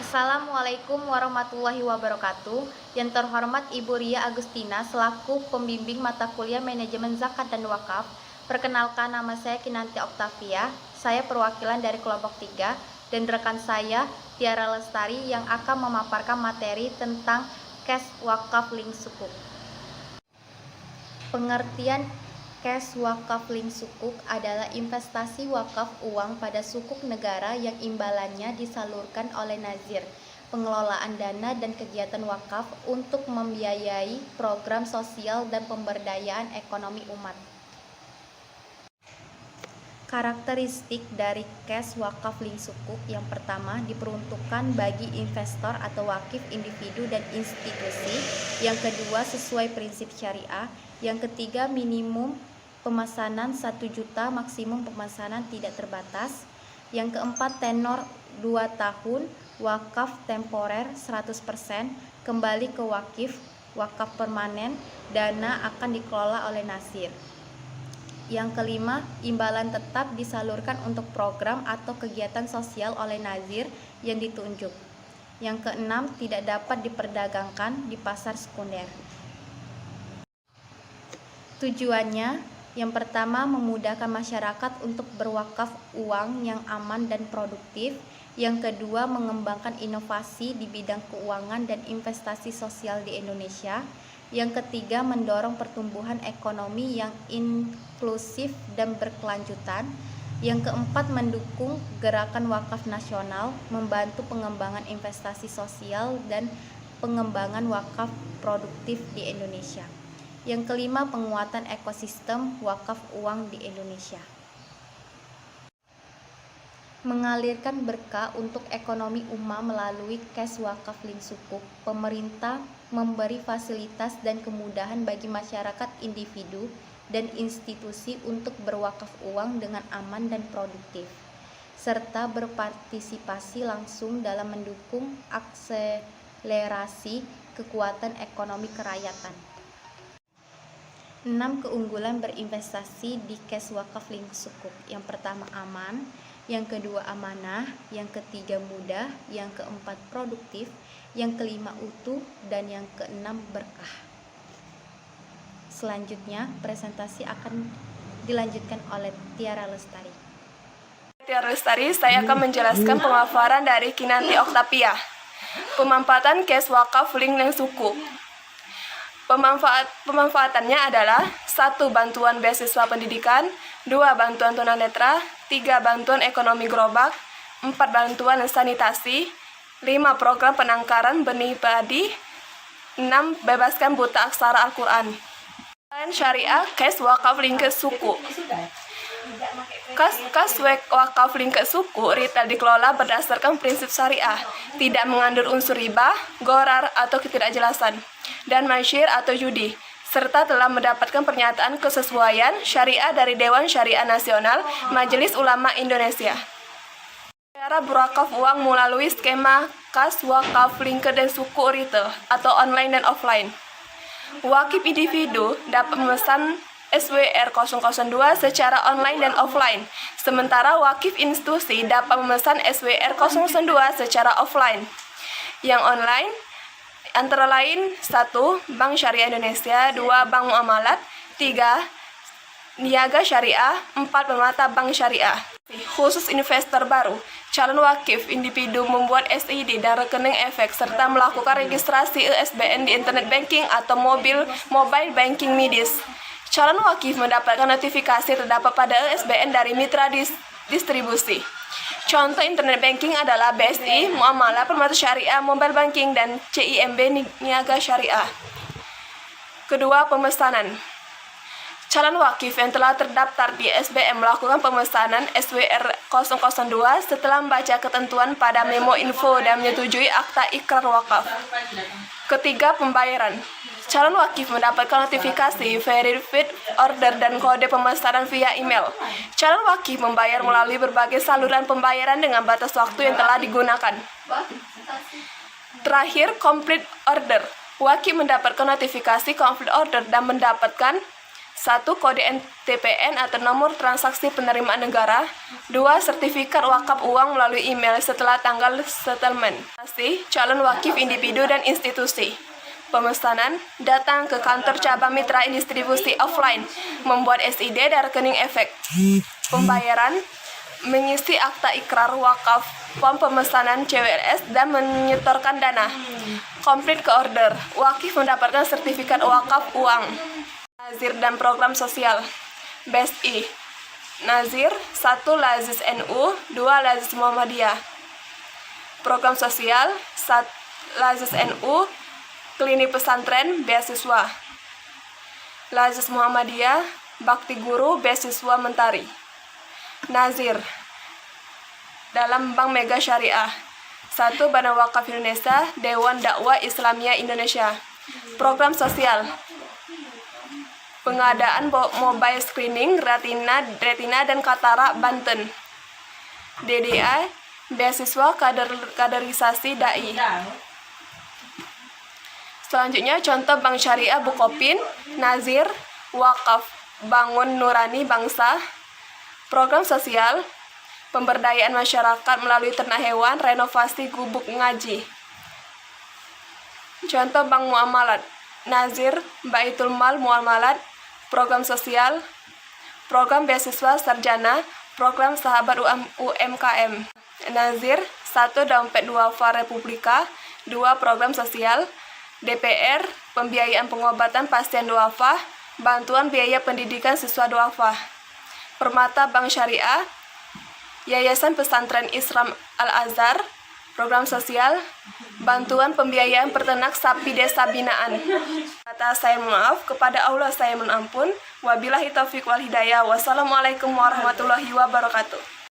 Assalamualaikum warahmatullahi wabarakatuh. Yang terhormat Ibu Ria Agustina selaku pembimbing mata kuliah Manajemen Zakat dan Wakaf. Perkenalkan, nama saya Kinanti Oktavia. Saya perwakilan dari kelompok 3 dan rekan saya Tiara Lestari yang akan memaparkan materi tentang cash wakaf link sukuk. Pengertian cash wakaf link sukuk adalah investasi wakaf uang pada sukuk negara yang imbalannya disalurkan oleh nazir, pengelolaan dana dan kegiatan wakaf untuk membiayai program sosial dan pemberdayaan ekonomi umat. Karakteristik dari cash wakaf link sukuk yang pertama diperuntukkan bagi investor atau wakif individu dan institusi, yang kedua sesuai prinsip syariah, yang ketiga minimum pemesanan 1 juta, maksimum pemesanan tidak terbatas, yang keempat tenor 2 tahun, wakaf temporer 100%, kembali ke wakaf permanen, dana akan dikelola oleh nasir. Yang kelima, imbalan tetap disalurkan untuk program atau kegiatan sosial oleh nazir yang ditunjuk. Yang keenam, tidak dapat diperdagangkan di pasar sekunder. Tujuannya, yang pertama, memudahkan masyarakat untuk berwakaf uang yang aman dan produktif. Yang kedua, mengembangkan inovasi di bidang keuangan dan investasi sosial di Indonesia. Yang ketiga, mendorong pertumbuhan ekonomi yang inklusif dan berkelanjutan. Yang keempat, mendukung gerakan wakaf nasional, membantu pengembangan investasi sosial dan pengembangan wakaf produktif di Indonesia. Yang kelima, penguatan ekosistem wakaf uang di Indonesia. Mengalirkan berkah untuk ekonomi ummah melalui cash wakaf link sukuk. Pemerintah memberi fasilitas dan kemudahan bagi masyarakat individu dan institusi untuk berwakaf uang dengan aman dan produktif, serta berpartisipasi langsung dalam mendukung akselerasi kekuatan ekonomi kerakyatan. 6 keunggulan berinvestasi di cash wakaf link sukuk. Yang pertama, aman. Yang kedua, amanah. Yang ketiga, mudah. Yang keempat, produktif. Yang kelima, utuh. Dan yang keenam, berkah. Selanjutnya, presentasi akan dilanjutkan oleh Tiara Lestari. Saya akan menjelaskan pemaparan dari Kinanti Oktavia. Pemanfaatan cash wakaf link sukuk. Pemanfaatannya adalah 1. Bantuan beasiswa pendidikan, 2. Bantuan tunanetra, 3. Bantuan ekonomi gerobak, 4. Bantuan sanitasi, 5. Program penangkaran benih padi, 6. Bebaskan buta aksara Al-Quran. Syariah cash wakaf link suku. Kas wakaf link suku retail dikelola berdasarkan prinsip syariah, tidak mengandung unsur riba, ghorar atau ketidakjelasan, dan masyir atau judi, serta telah mendapatkan pernyataan kesesuaian syariah dari Dewan Syariah Nasional Majelis Ulama Indonesia. Cara berwakaf uang melalui skema kas wakaf link dan suku retail atau online dan offline. Wakif individu dapat memesan SWR 002 secara online dan offline, sementara wakif institusi dapat memesan SWR 002 secara offline. Yang online antara lain 1. Bank Syariah Indonesia, 2. Bank Muamalat, 3. Niaga Syariah, 4. Permata Bank Syariah. Khusus investor baru, calon wakif individu membuat SID dan rekening efek serta melakukan registrasi ESBN di internet banking atau mobile banking MIDIS. Calon wakif mendapatkan notifikasi terdapat pada ESBN dari mitra distribusi. Contoh internet banking adalah BSI, Muamalah, Permata Syariah, Mobile Banking, dan CIMB Niaga Syariah. Kedua, pemesanan. Calon wakif yang telah terdaftar di SBM melakukan pemesanan SWR 002 setelah membaca ketentuan pada memo info dan menyetujui akta ikrar wakaf. Ketiga, pembayaran. Calon wakif mendapatkan notifikasi verified order dan kode pemesanan via email. Calon wakif membayar melalui berbagai saluran pembayaran dengan batas waktu yang telah digunakan. Terakhir, complete order. Wakif mendapatkan notifikasi complete order dan mendapatkan 1. Kode NTPN atau nomor transaksi penerimaan negara. 2. Sertifikat wakaf uang melalui email setelah tanggal settlement. Pasti calon wakif individu dan institusi. Pemesanan, datang ke kantor cabang mitra distribusi offline, membuat SID dan rekening efek. Pembayaran, mengisi akta ikrar wakaf, form pemesanan CWRS, dan menyetorkan dana. Complete ke order, wakif mendapatkan sertifikat wakaf uang. Nazir dan program sosial. BSI. Nazir, 1. Lazis NU, 2. Lazis Muhammadiyah. Program sosial, 1. Lazis NU, klinik pesantren, beasiswa. Lazis Muhammadiyah, bakti guru, beasiswa mentari. Nazir, dalam Bank Mega Syariah. 1. Badan Wakaf Indonesia, Dewan Dakwah Islamiyah Indonesia. Program sosial, pengadaan mobile screening retina dan katara Banten. DDA, beasiswa kaderisasi dai. Selanjutnya contoh Bank Syariah Bukopin, Nazir, Wakaf Bangun Nurani Bangsa. Program sosial, pemberdayaan masyarakat melalui ternak hewan, renovasi gubuk ngaji. Contoh Bank Muamalat, Nazir, Baitul Mal Muamalat. Program sosial, program beasiswa sarjana, program sahabat UMKM. Nazir, 1. Dompet duafa Republika. 2. Program sosial. DPR, pembiayaan pengobatan pasien duafa, bantuan biaya pendidikan siswa duafa. Permata Bank Syariah, Yayasan Pesantren Islam Al-Azhar. Program sosial, bantuan pembiayaan peternak sapi desa binaan. Kata saya maaf, kepada Allah saya mohon ampun. Wabillahi taufiq wal hidayah. Wassalamualaikum warahmatullahi wabarakatuh.